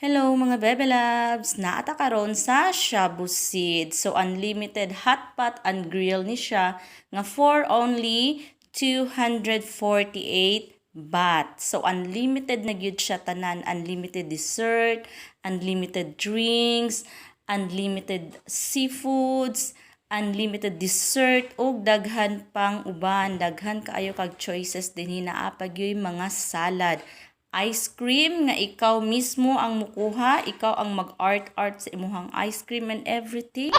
Hello mga Bebe Labs! Naata karon sa Shabu Seed. So unlimited hot pot and grill ni siya nga for only 248 baht. So unlimited na gyud siya tanan, unlimited dessert, unlimited drinks, unlimited seafoods, unlimited dessert ug daghan pang uban, daghan kaayo kag choices dinhi naa pa gyud mga salad. Ice cream nga ikaw mismo ang mukuha, ikaw ang mag-art sa imuhang ice cream and everything.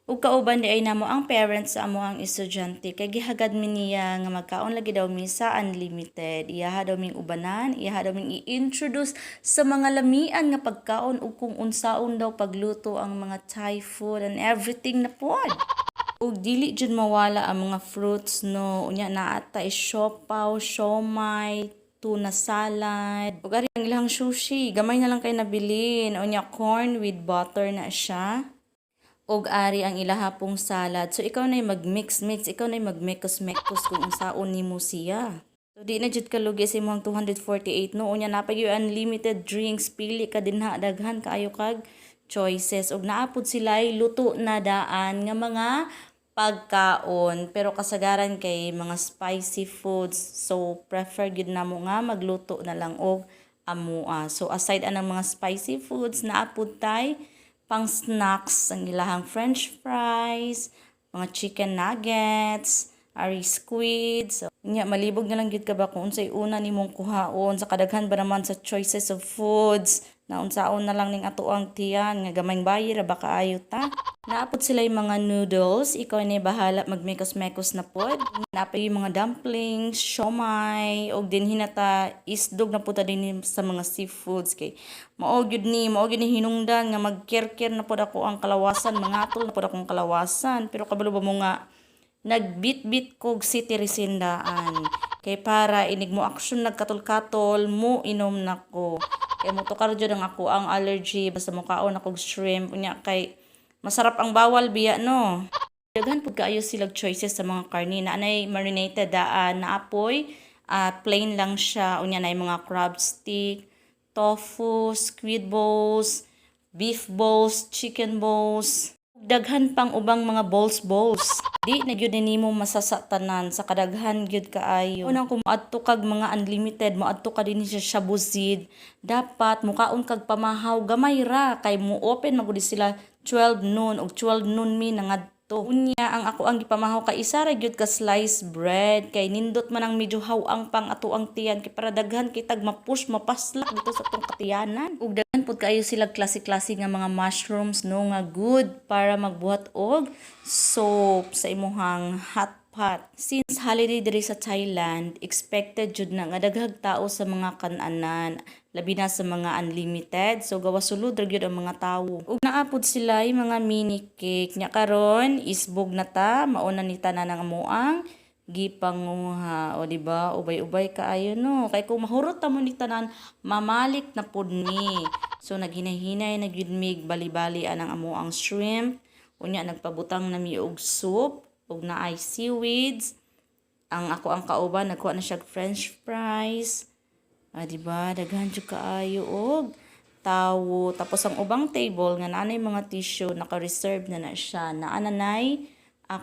Ug kauban di ay namo ang parents sa amuhang estudyante kay gihagad mi niya nga magkaon lagi daw mi sa unlimited. Iyaha daw ming ubanan, iyaha daw ming i-introduce sa mga lamian nga pagkaon ug kung unsaon daw pagluto ang mga Thai food and everything na pod. Ug dili jud mawala ang mga fruits no. Unya naa ta siopaw, siomai, tuna salad. Ug ari ang ilang sushi, gamay na lang kay nabilin. Unya corn with butter na siya. Ug ari ang ilaha pong salad. So ikaw nay mag-mix, ikaw nay mag-mekos kung unsaon nimo siya. So di na jud kalugi sa imong 248 no. Unya napay yung unlimited drinks, pili ka dinha daghan kaayo kag choices. Ug naapod sila'y luto na daan nga mga pagkaon pero kasagaran kay mga spicy foods, so prefer gid namo nga magluto na lang og amua. So aside anang mga spicy foods, naapod tay pang snacks ang ilahang french fries, mga chicken nuggets, ari squid. So nya malibog na lang gid ka ba kung unsay una nimong kuhaon sa kadaghan ba naman sa choices of foods na unsaon na lang ning ato ang tiyan nga gamayng bayra ba kaayo ta. Naapod sila yung mga noodles, ikaw na bahala magmekos-mekos na pod. Naapod yung mga dumplings, siomai, og din hinata isdog na puta din sa mga seafoods kay mao gyud ni hinungdan nga magkirkir na pod ako ang kalawasan, mangatol na pod akong kalawasan. Pero kabalo ba mo nga nagbit-bit kog city resindaan kay para inig mo action nagkatol-katol mo inom nako. Kay mo to karjo ang ako ang allergy basta mo kaon akog shrimp unya kay masarap ang bawal biya no. Daghan pud kaayo silag choices sa mga karne na anay marinated daan na apoy, plain lang siya unya nay mga crab stick, tofu, squid balls, beef balls, chicken balls, daghan pang ubang mga balls. Di na gyud nimo masasatanan sa kadaghan gyud kaayo. Unang kung moadto kag mga unlimited, moadto ka din sa Shabu Seed, dapat mukaon kag pamahaw gamay ra kay mo open magud sila 12 noon og 12 noon mi nangadto. Unya ang ako ang gipamahaw kay isa ra gyud ka slice bread kay nindot man ang medyo hawang pang ato ang tiyan kay para daghan kitag mapush mapaslak dito sa tong katiyanan. Ug daghan pud kaayo sila klase-klase nga mga mushrooms no nga good para magbuhat og soap sa imuhang hot pot. Since holiday diri sa Thailand, expected jud na nga daghag tao sa mga kan-anan, labi na sa mga unlimited. So gawa sulod ra gyud ang mga tawo. Ug naapod sila yung mga mini cake nya karon isbog na ta, mauna ni tanan ang amuang gipanguha o di ba ubay-ubay kaayo no kay kung mahurot ta mo ni tanan mamalik na pud ni. So naghinahinay na gyud mig bali-bali anang amuang shrimp. Unya nagpabutang na mi og soup ug naay seaweeds. Ang ako ang kauban nagkuha na siya french fries. Di ba daghan jud kaayo og tawo. Tapos ang ubang table nga nanay mga tissue naka-reserve na siya. Naananay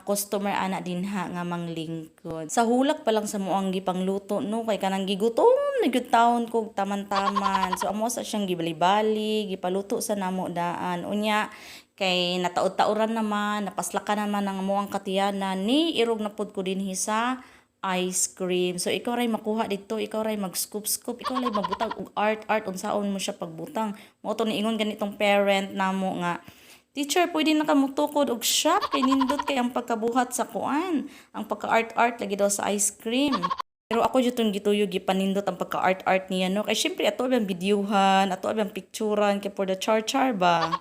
customer ana din ha nga manglingkod. Sa hulak pa lang sa moang gipangluto no kay kanang gigutom na gyud taon kog taman-taman. So amo sa siyang gibali-bali, gipaluto sa namo daan. Unya kay nataod-taoran naman, napaslakan naman ang moang katiyanan ni irog na pud ko dinhi sa ice cream. So ikaw ray makuha dito, ikaw ray mag-scoop, ikaw ray magbutang og art unsaon mo siya pagbutang. Mo to niingon ganitong parent namo nga teacher, pwede na ka mutukod og shop kay nindot kay ang pagkabuhat sa kuan. Ang pagka-art lagi daw sa ice cream. Pero ako jutong gituyo gipanindot ang pagka-art niya no. Kay syempre ato ang videohan, ato ang picturean kay for the char ba.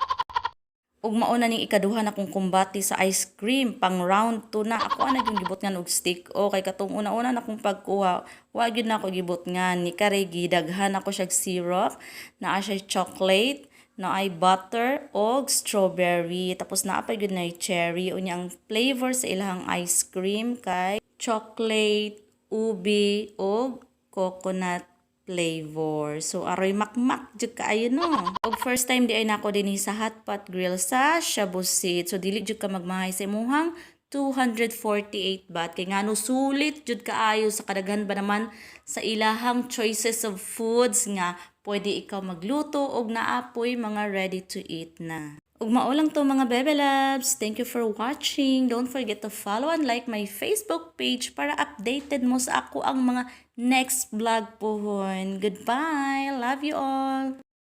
Ug mauna ning ikaduha na kong kumbati sa ice cream pang round 2 na ako ana yung gibot nga og stick o kay katong una-una na kong pagkuha wa gyud na ako gibot nga ni kare gidaghan ako siya syrup naa siya chocolate na ay butter o strawberry. Tapos naapay gud na cherry. Unya ang flavor sa ilang ice cream kay chocolate, ubi o coconut flavor. So aroy makmak jud kaayo no. Og first time di ay nako dinhi sa hot pot grill sa Shabu Seat. So dili jud ka magmahay sa imuhang 248 baht kay ngano sulit jud kaayo sa kadaghan ba naman sa ilahang choices of foods nga pwede ikaw magluto og naapoy mga ready to eat na. Ug mao lang to mga Bebe Loves. Thank you for watching. Don't forget to follow and like my Facebook page para updated mo sa ako ang mga next vlog pohon. Goodbye. Love you all.